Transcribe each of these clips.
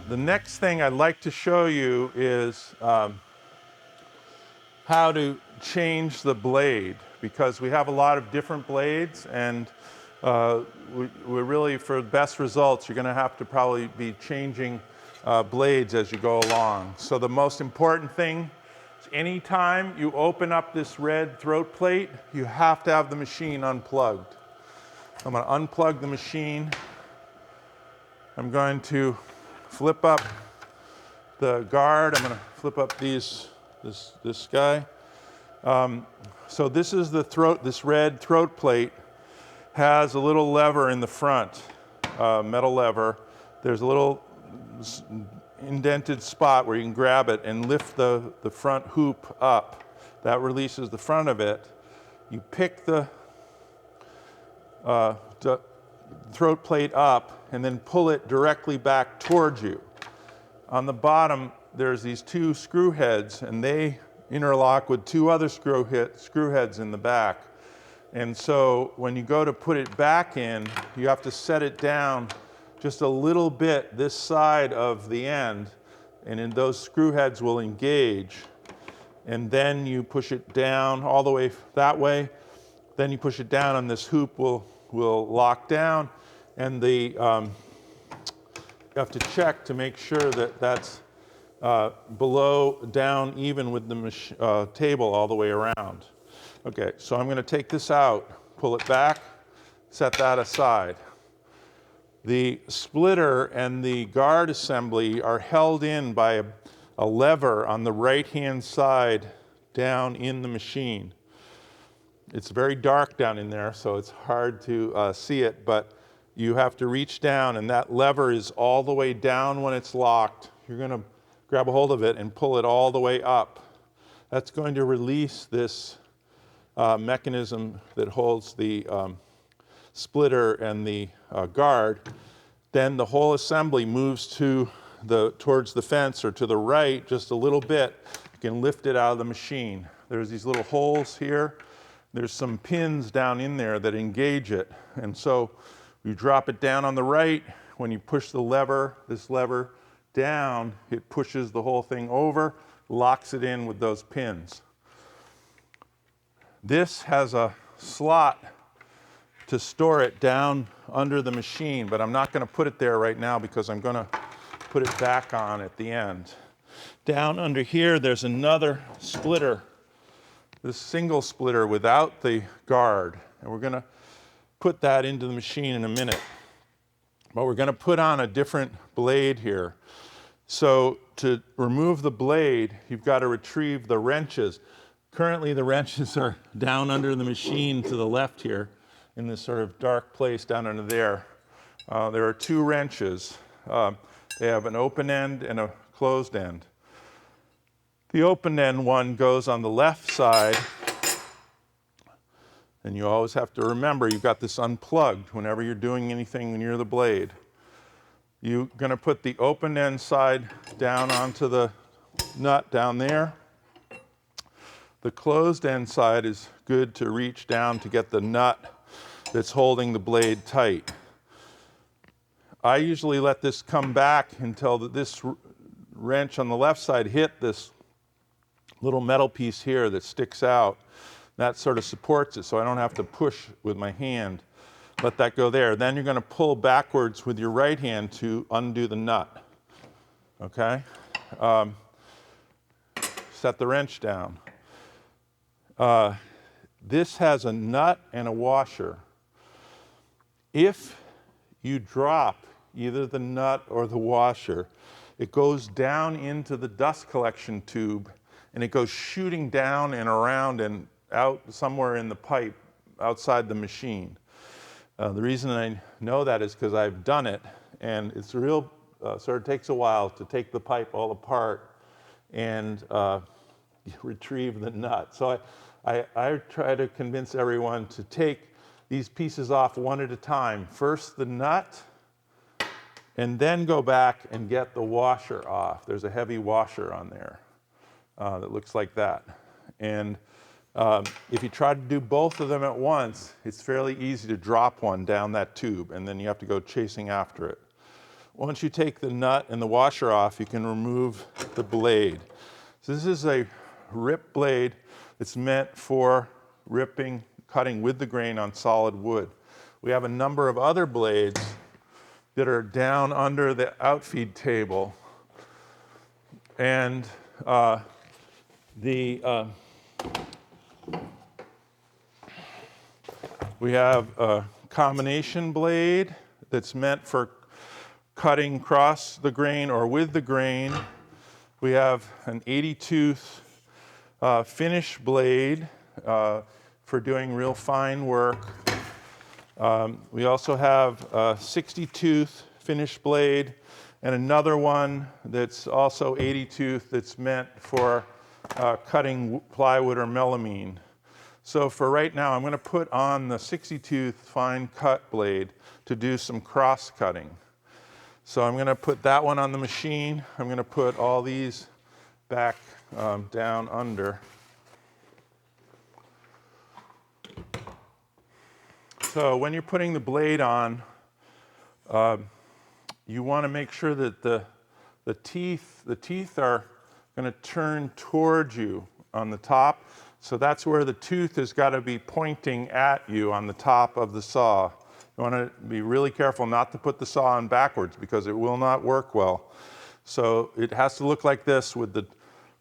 The next thing I'd like to show you is how to change the blade, because we have a lot of different blades, and we're really, for best results, you're going to have to probably be changing blades as you go along. So the most important thing is anytime you open up this red throat plate, you have to have the machine unplugged. I'm going to unplug the machine. I'm going to flip up the guard. I'm going to flip up this guy. So this is the throat. This red throat plate has a little lever in the front, metal lever. There's a little indented spot where you can grab it and lift the front hoop up. That releases the front of it. You pick the throat plate up and then pull it directly back towards you. On the bottom, there's these two screw heads, and they interlock with two other screw heads in the back. And so when you go to put it back in, you have to set it down just a little bit this side of the end, and then those screw heads will engage. And then you push it down all the way that way. Then you push it down, and this hoop will lock down. And you have to check to make sure that that's down even with the table all the way around. Okay, so I'm going to take this out, pull it back, set that aside. The splitter and the guard assembly are held in by a lever on the right-hand side down in the machine. It's very dark down in there, so it's hard to see it, but you have to reach down, and that lever is all the way down when it's locked. You're going to grab a hold of it and pull it all the way up. That's going to release this mechanism that holds the splitter and the guard. Then the whole assembly moves towards the fence or to the right just a little bit. You can lift it out of the machine. There's these little holes here. There's some pins down in there that engage it. And so you drop it down on the right. When you push this lever down, it pushes the whole thing over, locks it in with those pins. This has a slot to store it down under the machine, but I'm not going to put it there right now because I'm going to put it back on at the end. Down under here, there's another splitter, this single splitter without the guard, and we're going to put that into the machine in a minute. But we're going to put on a different blade here. So to remove the blade, you've got to retrieve the wrenches. Currently, the wrenches are down under the machine to the left here in this sort of dark place down under there. There are two wrenches. They have an open end and a closed end. The open end one goes on the left side, and you always have to remember you've got this unplugged whenever you're doing anything near the blade. You're going to put the open end side down onto the nut down there. The closed end side is good to reach down to get the nut that's holding the blade tight. I usually let this come back until this wrench on the left side hit this little metal piece here that sticks out. That sort of supports it, so I don't have to push with my hand. Let that go there. Then you're going to pull backwards with your right hand to undo the nut. Okay? Set the wrench down. This has a nut and a washer. If you drop either the nut or the washer, it goes down into the dust collection tube, and it goes shooting down and around and out somewhere in the pipe outside the machine. The reason I know that is because I've done it, and it's real, sort of takes a while to take the pipe all apart and retrieve the nut. So I try to convince everyone to take these pieces off one at a time. First the nut, and then go back and get the washer off. There's a heavy washer on there that looks like that. And if you try to do both of them at once, it's fairly easy to drop one down that tube, and then you have to go chasing after it. once you take the nut and the washer off, you can remove the blade. So this is a rip blade. It's meant for ripping, cutting with the grain on solid wood. We have a number of other blades that are down under the outfeed table. And we have a combination blade that's meant for cutting across the grain or with the grain. We have an 80-tooth finish blade for doing real fine work. We also have a 60-tooth finish blade and another one that's also 80-tooth that's meant for cutting plywood or melamine. So for right now, I'm going to put on the 60-tooth fine cut blade to do some cross cutting. So I'm going to put that one on the machine. I'm going to put all these back down under. So when you're putting the blade on, you want to make sure that the teeth are going to turn towards you on the top. So that's where the tooth has got to be pointing at you on the top of the saw. You want to be really careful not to put the saw on backwards because it will not work well. So it has to look like this with the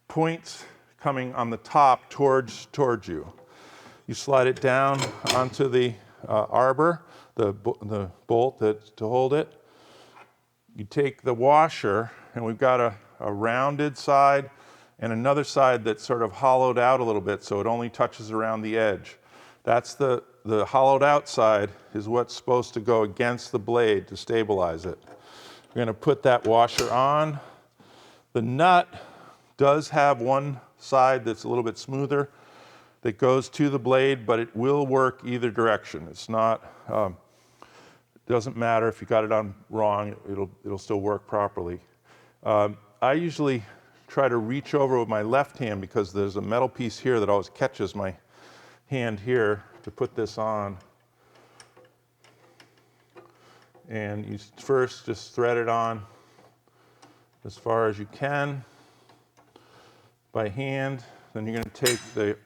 points coming on the top towards you. You slide it down onto the arbor, the bolt to hold it. You take the washer, and we've got a rounded side and another side that's sort of hollowed out a little bit so it only touches around the edge. That's the hollowed out side is what's supposed to go against the blade to stabilize it. We're going to put that washer on. The nut does have one side that's a little bit smoother that goes to the blade, but it will work either direction. It's not, it doesn't matter if you got it on wrong, it'll still work properly. I usually try to reach over with my left hand because there's a metal piece here that always catches my hand here to put this on. And you first just thread it on as far as you can by hand. Then you're going to take the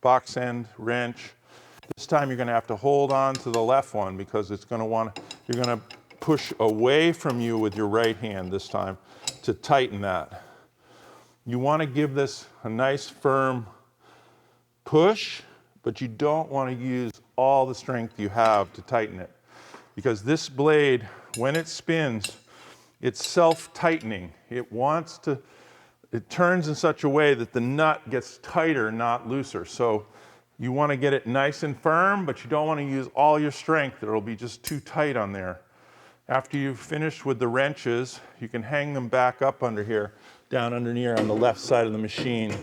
box end wrench. This time you're going to have to hold on to the left one because it's going to you're going to push away from you with your right hand this time to tighten that. You want to give this a nice firm push, but you don't want to use all the strength you have to tighten it. Because this blade, when it spins, it's self-tightening. It turns in such a way that the nut gets tighter, not looser. So you want to get it nice and firm, but you don't want to use all your strength. It'll be just too tight on there. After you've finished with the wrenches, you can hang them back up under here, down under here on the left side of the machine.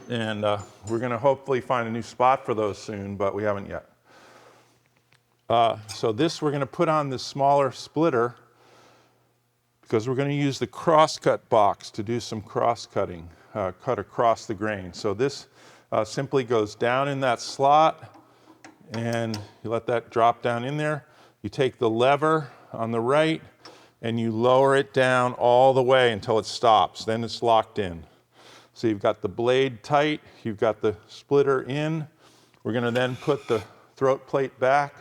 And we're going to hopefully find a new spot for those soon, but we haven't yet. So this, we're going to put on this smaller splitter because we're going to use the crosscut box to do some cross-cutting, cut across the grain. So this simply goes down in that slot, and you let that drop down in there. You take the lever on the right, and you lower it down all the way until it stops. Then it's locked in. So you've got the blade tight, you've got the splitter in. We're going to then put the throat plate back.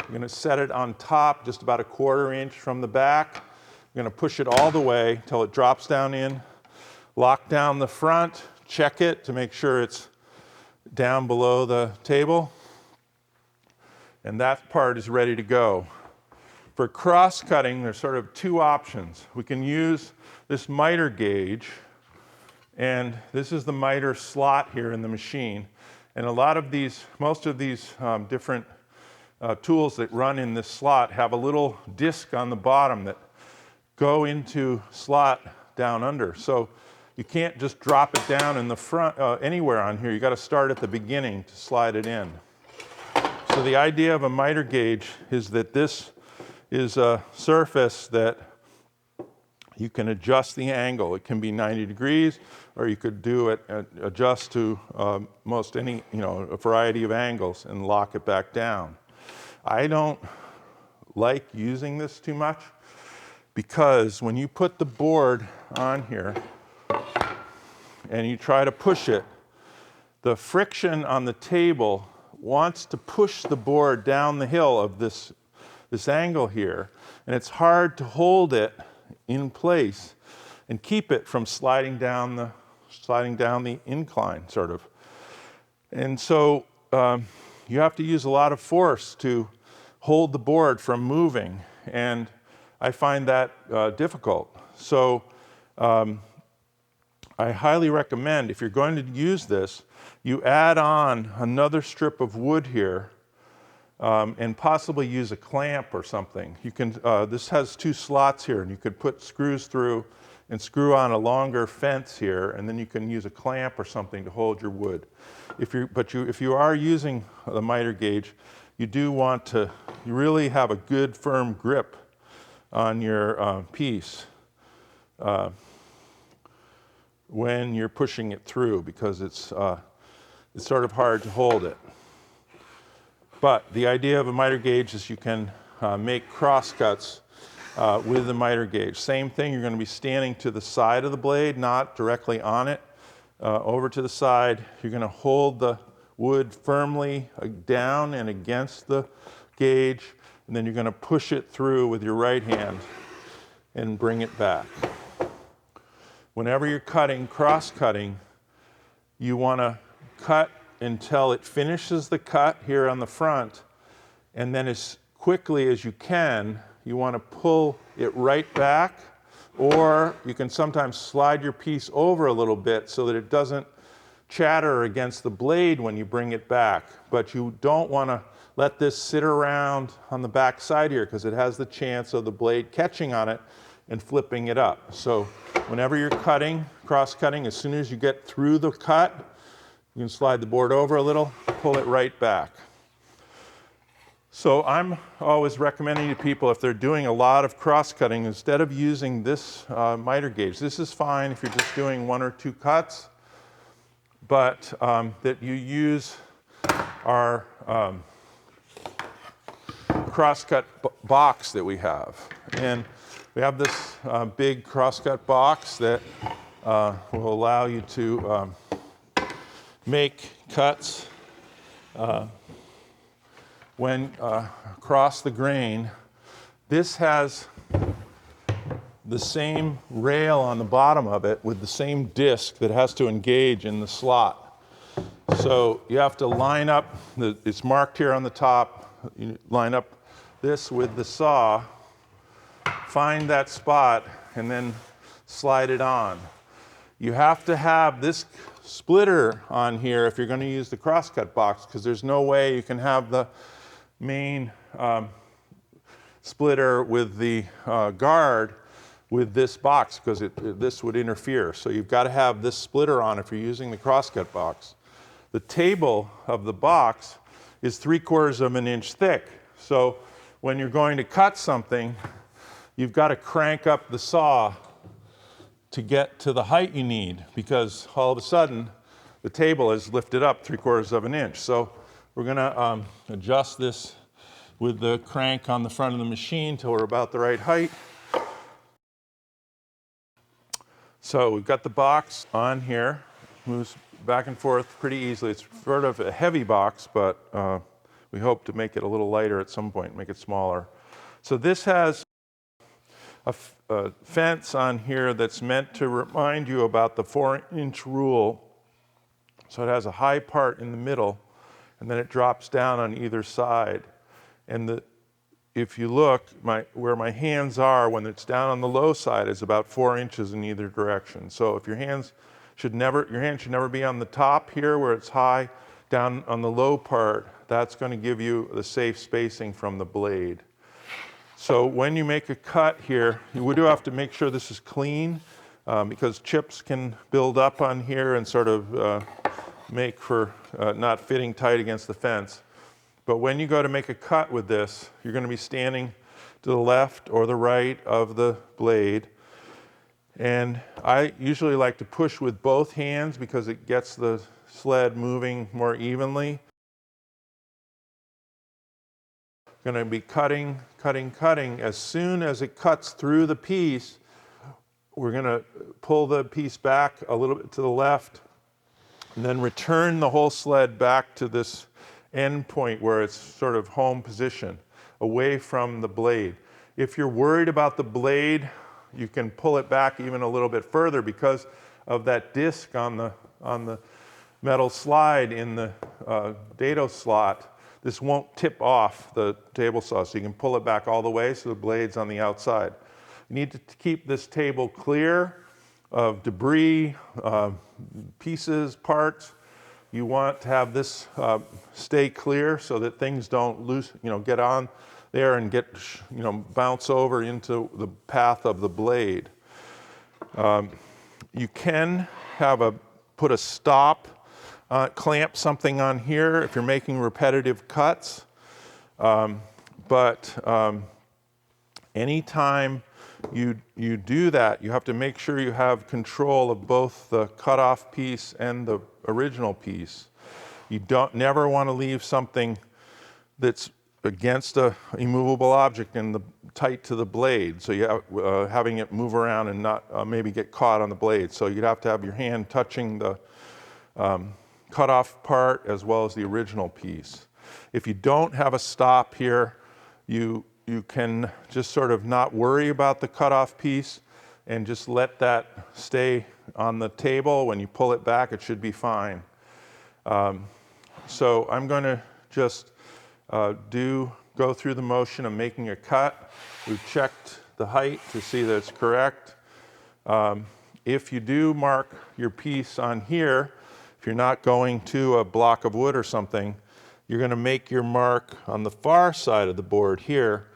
We're going to set it on top, just about a 1/4 inch from the back. We're going to push it all the way until it drops down in. Lock down the front, check it to make sure it's down below the table. And that part is ready to go. For cross-cutting, there's sort of two options. We can use this miter gauge, and this is the miter slot here in the machine. And most of these different tools that run in this slot have a little disc on the bottom that go into slot down under. So you can't just drop it down in the front anywhere on here. You got to start at the beginning to slide it in. So the idea of a miter gauge is that this is a surface that you can adjust the angle. It can be 90 degrees, or you could do it, adjust to most any, a variety of angles and lock it back down. I don't like using this too much. because when you put the board on here and you try to push it, the friction on the table wants to push the board down the hill of this angle here, and it's hard to hold it in place and keep it from sliding down the incline, sort of. And so you have to use a lot of force to hold the board from moving, and I find that difficult. So I highly recommend, if you're going to use this, you add on another strip of wood here, and possibly use a clamp or something. You can, this has 2 slots here, and you could put screws through and screw on a longer fence here, and then you can use a clamp or something to hold your wood. If you are using the miter gauge, you do want to really have a good firm grip on your piece when you're pushing it through, because it's sort of hard to hold it. But the idea of a miter gauge is you can make cross cuts with the miter gauge. Same thing, you're going to be standing to the side of the blade, not directly on it. Over to the side, you're going to hold the wood firmly down and against the gauge, and then you're going to push it through with your right hand and bring it back. Whenever you're cutting, cross-cutting, you want to cut until it finishes the cut here on the front, and then as quickly as you can, you want to pull it right back, or you can sometimes slide your piece over a little bit so that it doesn't chatter against the blade when you bring it back. But you don't want to let this sit around on the back side here, because it has the chance of the blade catching on it and flipping it up. So whenever you're cutting, cross-cutting, as soon as you get through the cut, you can slide the board over a little, pull it right back. So I'm always recommending to people, if they're doing a lot of cross-cutting, instead of using this miter gauge, this is fine if you're just doing 1 or 2 cuts, but that you use our cross-cut box that we have. And we have this big cross-cut box that will allow you to make cuts when across the grain. This has the same rail on the bottom of it with the same disc that has to engage in the slot. So you have to line up, it's marked here on the top, you line up this with the saw, find that spot, and then slide it on. You have to have this splitter on here if you're going to use the crosscut box, because there's no way you can have the main splitter with the guard with this box, because this would interfere. So you've got to have this splitter on if you're using the crosscut box. The table of the box is 3/4 of an inch thick. So when you're going to cut something, you've got to crank up the saw to get to the height you need, because all of a sudden the table is lifted up 3/4 of an inch. So we're going to adjust this with the crank on the front of the machine till we're about the right height. So we've got the box on here, moves back and forth pretty easily. It's sort of a heavy box, but we hope to make it a little lighter at some point, make it smaller. So this has a fence on here that's meant to remind you about the 4-inch rule. So it has a high part in the middle, and then it drops down on either side. And if you look, where my hands are when it's down on the low side is about 4 inches in either direction. So if your hand should never be on the top here where it's high, down on the low part, that's going to give you the safe spacing from the blade. So when you make a cut here, you do have to make sure this is clean, because chips can build up on here and sort of make for not fitting tight against the fence. But when you go to make a cut with this, you're going to be standing to the left or the right of the blade. And I usually like to push with both hands because it gets the sled moving more evenly. going to be cutting, cutting, cutting. As soon as it cuts through the piece, we're going to pull the piece back a little bit to the left, and then return the whole sled back to this end point where it's sort of home position, away from the blade. If you're worried about the blade, you can pull it back even a little bit further because of that disc on the metal slide in the dado slot. This won't tip off the table saw, so you can pull it back all the way so the blade's on the outside. You need to keep this table clear of debris, pieces, parts. You want to have this stay clear so that things don't get on there and get, bounce over into the path of the blade. You can put a stop, clamp something on here if you're making repetitive cuts. But anytime you do that, you have to make sure you have control of both the cutoff piece and the original piece. You never want to leave something that's against a immovable object and tight to the blade, so you have, having it move around and not maybe get caught on the blade. So you'd have to have your hand touching the cutoff part as well as the original piece. If you don't have a stop here, you can just sort of not worry about the cutoff piece and just let that stay on the table. When you pull it back, it should be fine. So I'm going to just go through the motion of making a cut. We've checked the height to see that it's correct. If you do mark your piece on here, if you're not going to a block of wood or something, you're going to make your mark on the far side of the board here,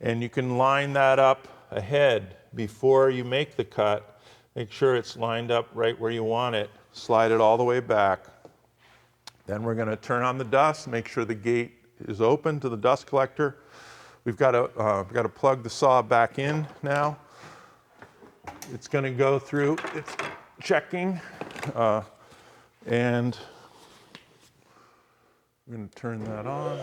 and you can line that up ahead before you make the cut. Make sure it's lined up right where you want it. Slide it all the way back. Then we're going to turn on the dust, make sure the gate is open to the dust collector. We've got to plug the saw back in now. It's going to go through its checking, and I'm going to turn that on.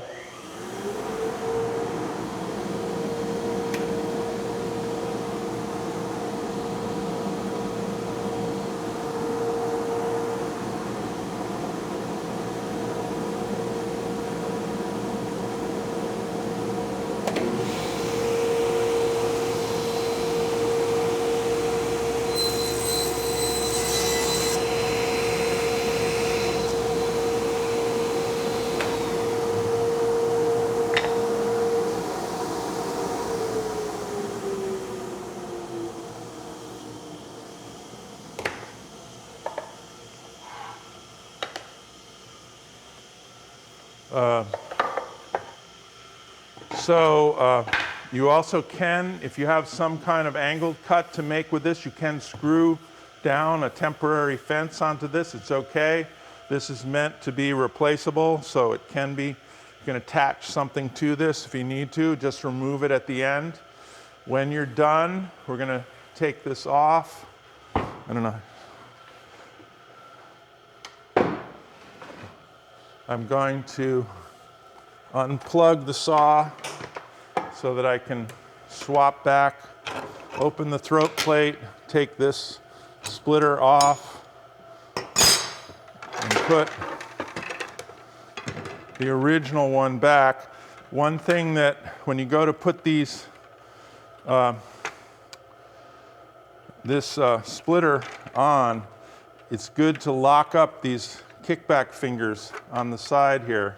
You also can, if you have some kind of angled cut to make with this, you can screw down a temporary fence onto this. It's okay. This is meant to be replaceable, so it can be. You can attach something to this if you need to. Just remove it at the end. When you're done, we're going to take this off. I don't know. I'm going to unplug the saw so that I can swap back, open the throat plate, take this splitter off, and put the original one back. One thing that when you go to put these, this splitter on, it's good to lock up these kickback fingers on the side here,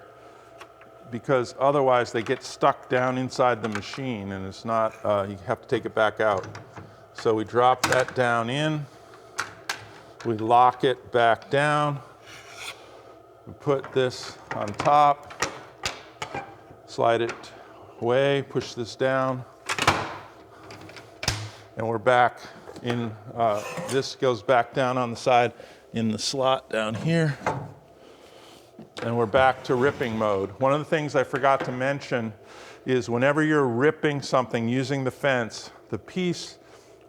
because otherwise they get stuck down inside the machine and it's not, you have to take it back out. So we drop that down in, we lock it back down, we put this on top, slide it away, push this down, and we're back in, this goes back down on the side in the slot down here. And we're back to ripping mode. One of the things I forgot to mention is whenever you're ripping something using the fence, the piece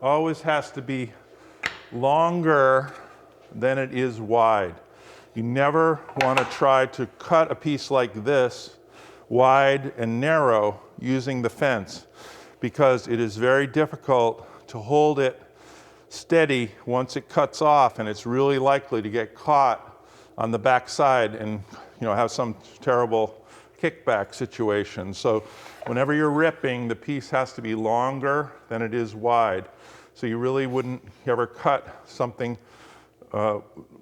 always has to be longer than it is wide. You never want to try to cut a piece like this wide and narrow using the fence, because it is very difficult to hold it steady once it cuts off, and it's really likely to get caught on the back side and have some terrible kickback situation. So whenever you're ripping, the piece has to be longer than it is wide. So you really wouldn't ever cut something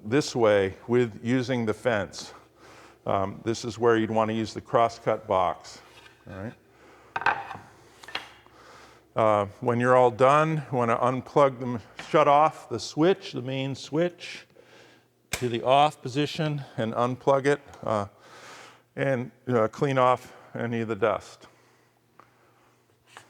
this way with using the fence. This is where you'd want to use the cross-cut box. All right. When you're all done, you want to unplug them, shut off the switch, the main switch, to the off position and unplug it and clean off any of the dust.